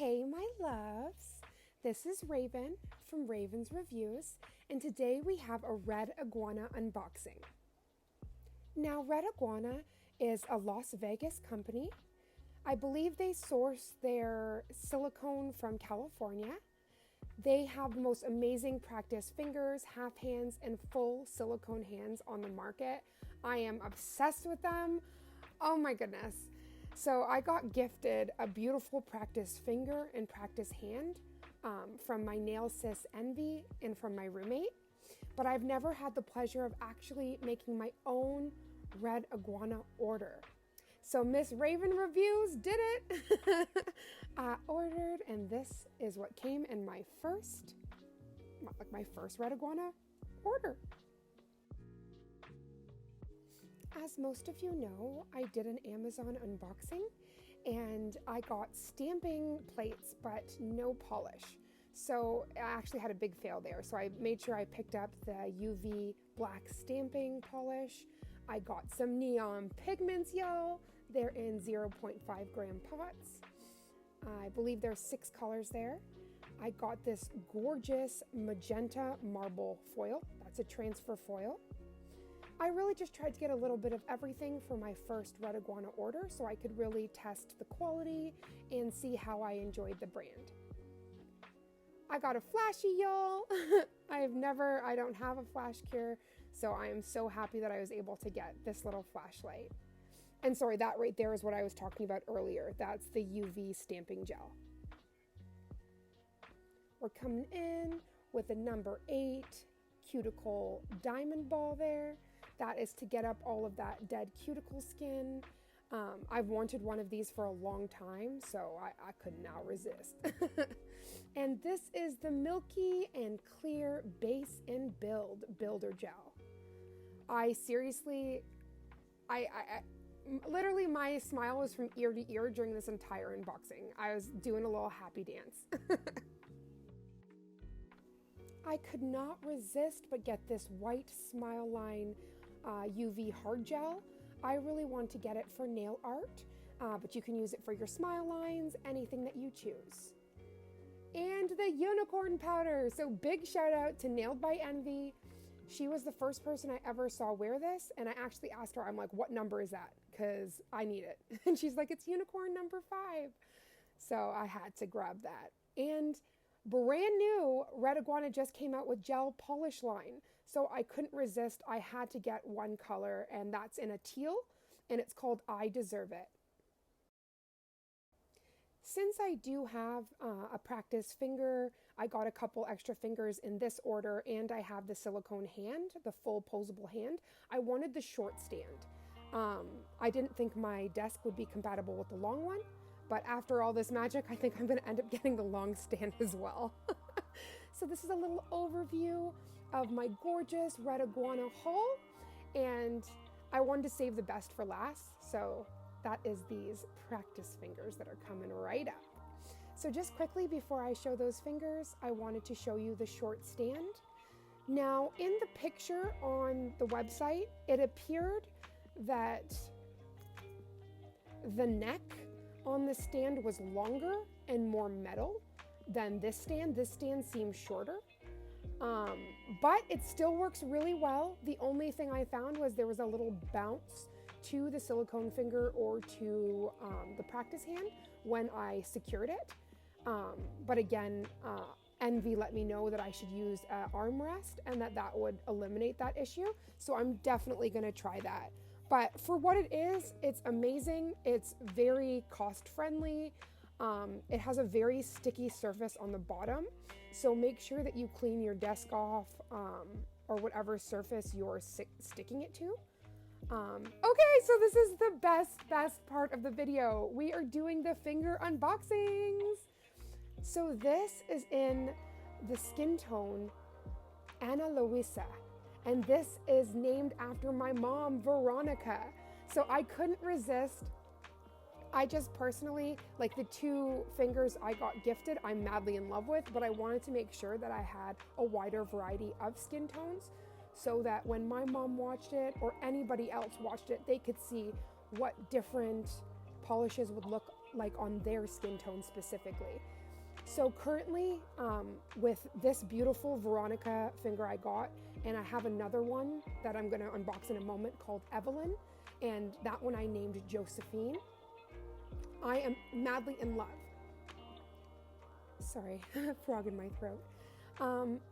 Hey, my loves. This is Raven from Raven's Reviews, and today we have a Red Iguana unboxing. Now, Red Iguana is a Las Vegas company. I believe they source their silicone from California. They have the most amazing practice fingers, half hands, and full silicone hands on the market. I am obsessed with them. Oh my goodness. So I got gifted a beautiful practice finger and practice hand from my nail sis Envy and from my roommate. But I've never had the pleasure of actually making my own Red Iguana order. So Miss Raven Reviews did it. I ordered, and this is what came in my first Red Iguana order. As most of you know, I did an Amazon unboxing and I got stamping plates but no polish. So I actually had a big fail there. So I made sure I picked up the UV black stamping polish. I got some neon pigments, y'all. They're in 0.5 gram pots. I believe there's 6 colors there. I got this gorgeous magenta marble foil. That's a transfer foil. I really just tried to get a little bit of everything for my first Red Iguana order so I could really test the quality and see how I enjoyed the brand. I got a flashie, y'all. I don't have a flash cure, so I am so happy that I was able to get this little flashlight. And sorry, that right there is what I was talking about earlier. That's the UV stamping gel. We're coming in with a number 8 cuticle diamond ball there. That is to get up all of that dead cuticle skin. I've wanted one of these for a long time, so I could not resist. And this is the Milky and Clear Base and Builder Gel. I seriously, literally my smile was from ear to ear during this entire unboxing. I was doing a little happy dance. I could not resist but get this white Smile Line UV hard gel. I really want to get it for nail art, but you can use it for your smile lines, anything that you choose. And the unicorn powder. So big shout out to Nailed by Envy. She was the first person I ever saw wear this, and I actually asked her, I'm like, what number is that? Because I need it. And she's like, it's unicorn number 5. So I had to grab that. And brand new, Red Iguana just came out with gel polish line. So I couldn't resist. I had to get one color, and that's in a teal, and it's called I Deserve It. Since I do have a practice finger, I got a couple extra fingers in this order, and I have the silicone hand, the full posable hand. I wanted the short stand. I didn't think my desk would be compatible with the long one, but after all this magic, I think I'm gonna end up getting the long stand as well. So this is a little overview of my gorgeous Red Iguana haul, and I wanted to save the best for last, so that is these practice fingers that are coming right up. So just quickly before I show those fingers, I wanted to show you the short stand. Now, in the picture on the website, it appeared that the neck on the stand was longer and more metal than this stand. This stand seems shorter, but it still works really well. The only thing I found was there was a little bounce to the silicone finger or to the practice hand when I secured it. But again, Envy let me know that I should use an armrest and that would eliminate that issue. So I'm definitely gonna try that. But for what it is, it's amazing. It's very cost friendly. It has a very sticky surface on the bottom. So make sure that you clean your desk off or whatever surface you're sticking it to. Okay, so this is the best part of the video. We are doing the finger unboxings. So this is in the skin tone Ana Luisa. And this is named after my mom, Veronica. So I couldn't resist. I just personally, like the 2 fingers I got gifted, I'm madly in love with, but I wanted to make sure that I had a wider variety of skin tones so that when my mom watched it or anybody else watched it, they could see what different polishes would look like on their skin tone specifically. So currently, with this beautiful Veronica finger I got, and I have another one that I'm gonna unbox in a moment called Evelyn, and that one I named Josephine. I am madly in love. Sorry, frog in my throat.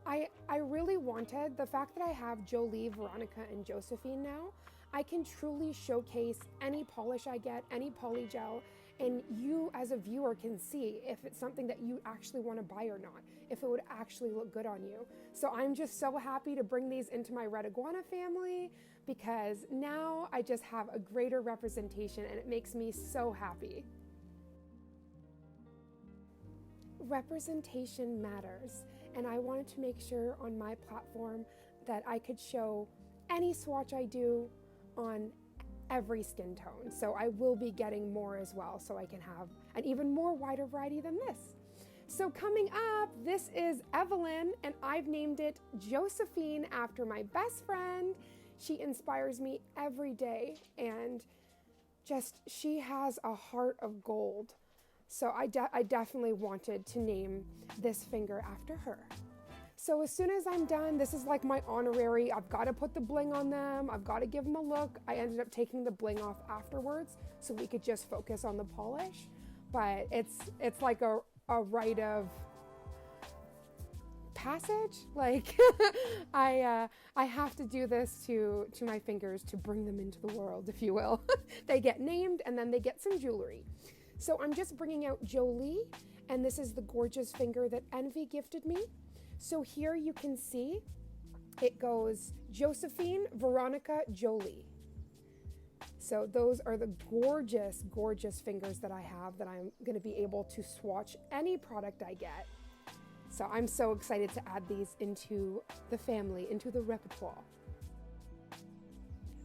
I really wanted, the fact that I have Jolie, Veronica, and Josephine now, I can truly showcase any polish I get, any polygel, and you as a viewer can see if it's something that you actually want to buy or not, if it would actually look good on you. So I'm just so happy to bring these into my Red Iguana family, because now I just have a greater representation and it makes me so happy. Representation matters, and I wanted to make sure on my platform that I could show any swatch I do on every skin tone. So I will be getting more as well, so I can have an even more wider variety than this. So coming up, this is Evelyn, and I've named it Josephine after my best friend. She inspires me every day, and just, she has a heart of gold. So I definitely wanted to name this finger after her. So as soon as I'm done, this is like my honorary, I've got to put the bling on them, I've got to give them a look. I ended up taking the bling off afterwards so we could just focus on the polish. But it's like a rite of passage. Like I have to do this to my fingers to bring them into the world, if you will. They get named and then they get some jewelry. So I'm just bringing out Jolie, and this is the gorgeous finger that Envy gifted me. So here you can see it goes Josephine, Veronica, Jolie. So those are the gorgeous, gorgeous fingers that I have that I'm going to be able to swatch any product I get. So I'm so excited to add these into the family, into the repertoire.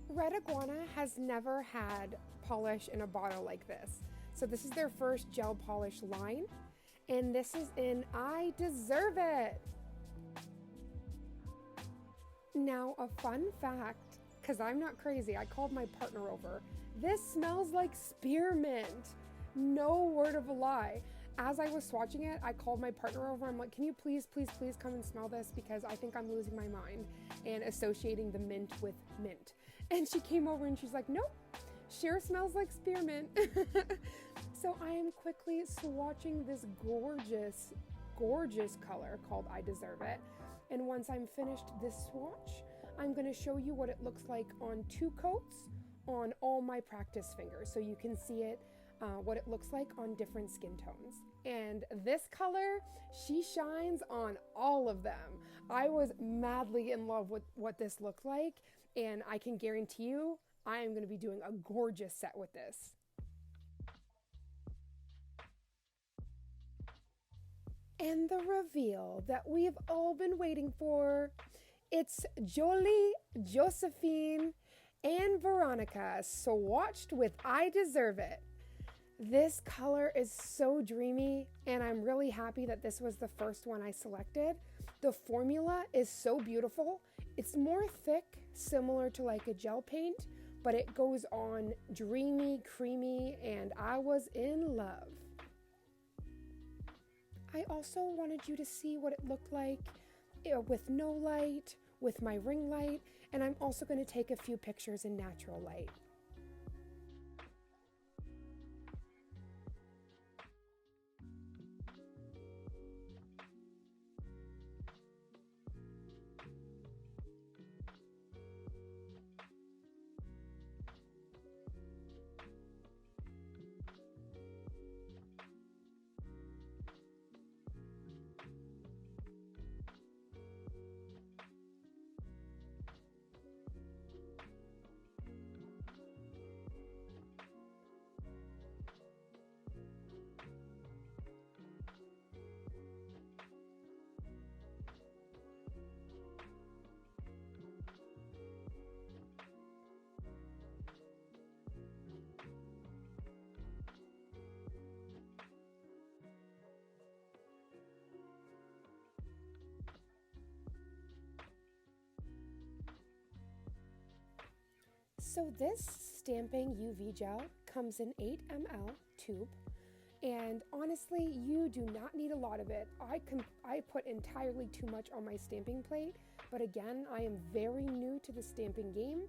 Red Iguana has never had polish in a bottle like this. So this is their first gel polish line, and this is in I Deserve It. Now, a fun fact, because I'm not crazy, I called my partner over. This smells like spearmint. No word of a lie. As I was swatching it, I called my partner over. I'm like, can you please, please, please come and smell this? Because I think I'm losing my mind and associating the mint with mint. And she came over and she's like, nope, sure smells like spearmint. So I am quickly swatching this gorgeous, gorgeous color called I Deserve It. And once I'm finished this swatch, I'm going to show you what it looks like on 2 coats on all my practice fingers. So you can see it, what it looks like on different skin tones. And this color, she shines on all of them. I was madly in love with what this looked like, and I can guarantee you I am going to be doing a gorgeous set with this. And the reveal that we've all been waiting for, it's Jolie, Josephine, and Veronica swatched with I Deserve It. This color is so dreamy, and I'm really happy that this was the first one I selected. The formula is so beautiful. It's more thick, similar to like a gel paint, but it goes on dreamy, creamy, and I was in love. I also wanted you to see what it looked like with no light, with my ring light, and I'm also going to take a few pictures in natural light. So this stamping UV gel comes in 8 ml tube And honestly, you do not need a lot of it. I put entirely too much on my stamping plate, but again, I am very new to the stamping game.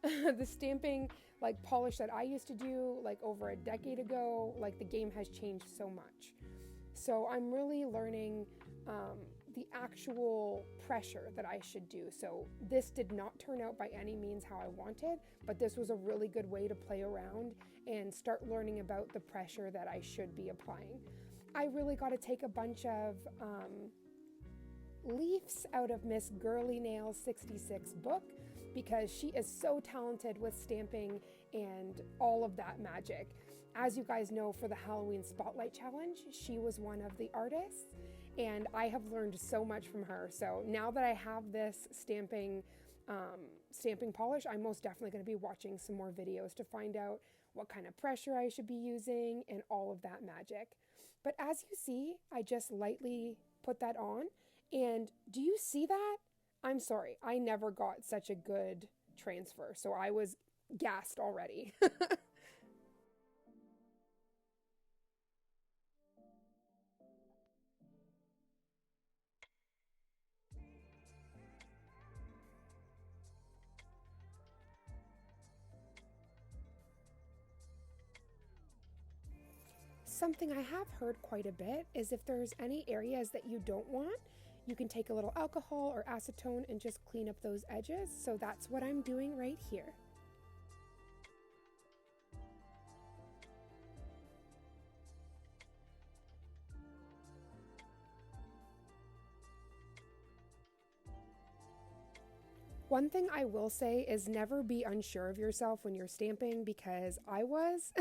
The stamping like polish that I used to do like over a decade ago, like the game has changed so much. So I'm really learning the actual pressure that I should do. So this did not turn out by any means how I wanted, but this was a really good way to play around and start learning about the pressure that I should be applying. I really got to take a bunch of leaves out of Miss Girly Nails 66 book, because she is so talented with stamping and all of that magic. As you guys know, for the Halloween Spotlight Challenge, she was one of the artists, and I have learned so much from her. So now that I have this stamping polish, I'm most definitely going to be watching some more videos to find out what kind of pressure I should be using and all of that magic. But as you see, I just lightly put that on, and do you see that? I'm sorry, I never got such a good transfer, so I was gassed already. Something I have heard quite a bit is if there's any areas that you don't want, you can take a little alcohol or acetone and just clean up those edges. So that's what I'm doing right here. One thing I will say is never be unsure of yourself when you're stamping, because I was,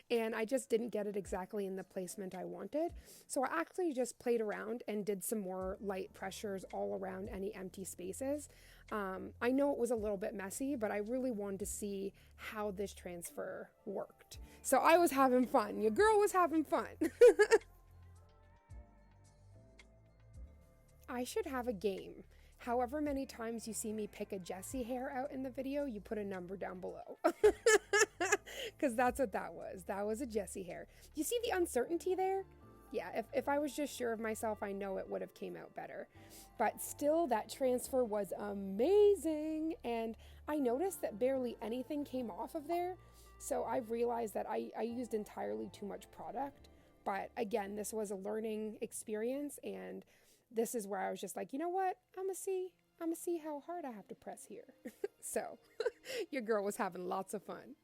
and I just didn't get it exactly in the placement I wanted. So I actually just played around and did some more light pressures all around any empty spaces. I know it was a little bit messy, but I really wanted to see how this transfer worked. So I was having fun. Your girl was having fun. I should have a game. However many times you see me pick a Jessie hair out in the video, you put a number down below. Because that's what that was. That was a Jessie hair. You see the uncertainty there? Yeah, if I was just sure of myself, I know it would have came out better. But still, that transfer was amazing. And I noticed that barely anything came off of there. So I've realized that I used entirely too much product. But again, this was a learning experience, and this is where I was just like, you know what? I'm gonna see how hard I have to press here. So your girl was having lots of fun.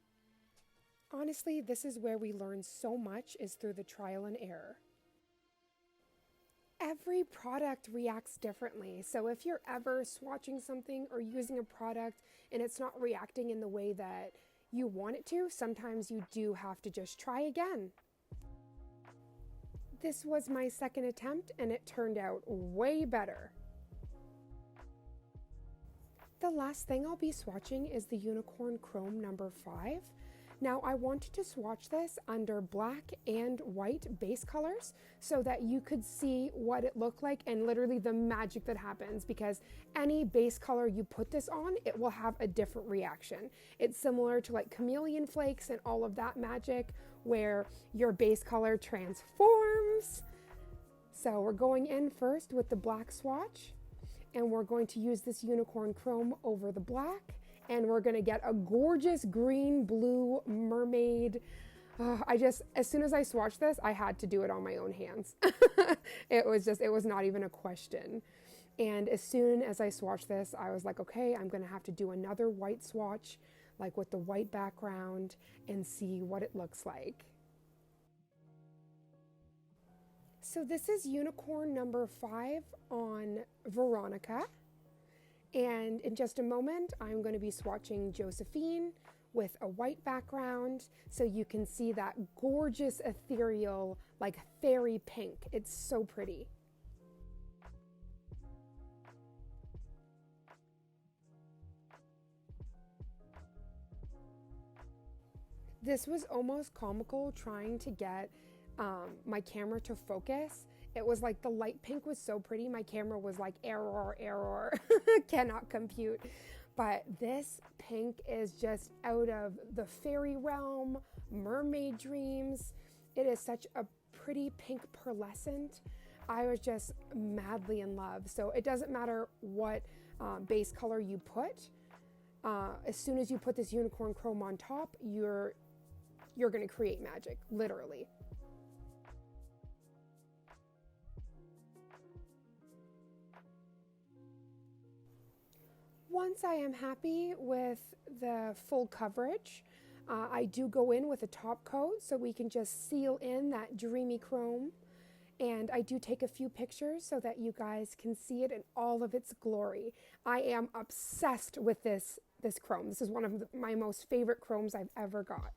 Honestly, this is where we learn so much, is through the trial and error. Every product reacts differently. So if you're ever swatching something or using a product and it's not reacting in the way that you want it to, sometimes you do have to just try again. This was my second attempt and it turned out way better. The last thing I'll be swatching is the Unicorn Chrome number 5. Now I wanted to swatch this under black and white base colors so that you could see what it looked like and literally the magic that happens, because any base color you put this on, it will have a different reaction. It's similar to like chameleon flakes and all of that magic where your base color transforms. So we're going in first with the black swatch, and we're going to use this Unicorn Chrome over the black. And we're gonna get a gorgeous green blue mermaid. As soon as I swatched this, I had to do it on my own hands. It was not even a question. And as soon as I swatched this, I was like, okay, I'm gonna have to do another white swatch, like with the white background, and see what it looks like. So this is Unicorn number 5 on Veronica. And in just a moment, I'm going to be swatching Josephine with a white background so you can see that gorgeous ethereal, like fairy pink. It's so pretty. This was almost comical trying to get my camera to focus. It was like the light pink was so pretty, my camera was like, error, cannot compute. But this pink is just out of the fairy realm, mermaid dreams. It is such a pretty pink pearlescent, I was just madly in love. So it doesn't matter what base color you put. As soon as you put this unicorn chrome on top, you're going to create magic, literally. Once I am happy with the full coverage, I do go in with a top coat so we can just seal in that dreamy chrome. And I do take a few pictures so that you guys can see it in all of its glory. I am obsessed with this chrome. This is one of my most favorite chromes I've ever got.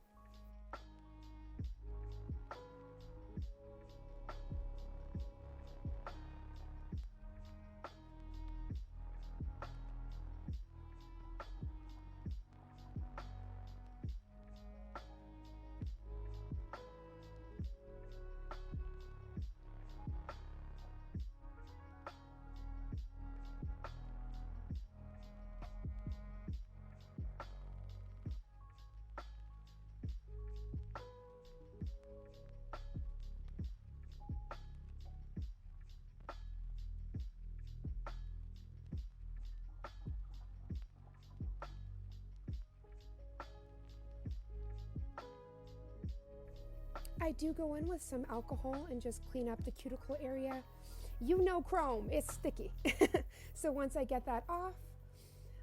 I do go in with some alcohol and just clean up the cuticle area. You know chrome, it's sticky. So once I get that off,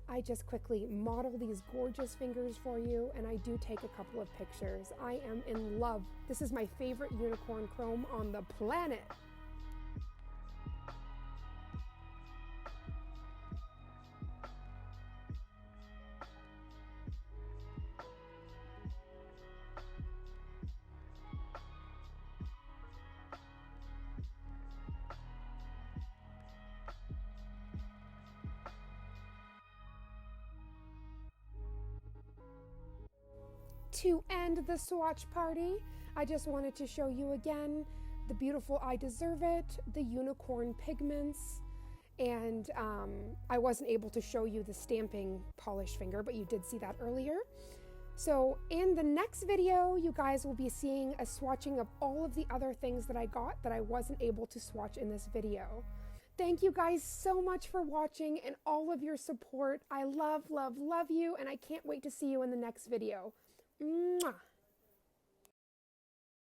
I just quickly model these gorgeous fingers for you, and I do take a couple of pictures. I am in love. This is my favorite unicorn chrome on the planet. To end the swatch party, I just wanted to show you again the beautiful I Deserve It, the unicorn pigments, and I wasn't able to show you the stamping polish finger, but you did see that earlier. So in the next video, you guys will be seeing a swatching of all of the other things that I got that I wasn't able to swatch in this video. Thank you guys so much for watching and all of your support. I love, love, love you, and I can't wait to see you in the next video. Mwah!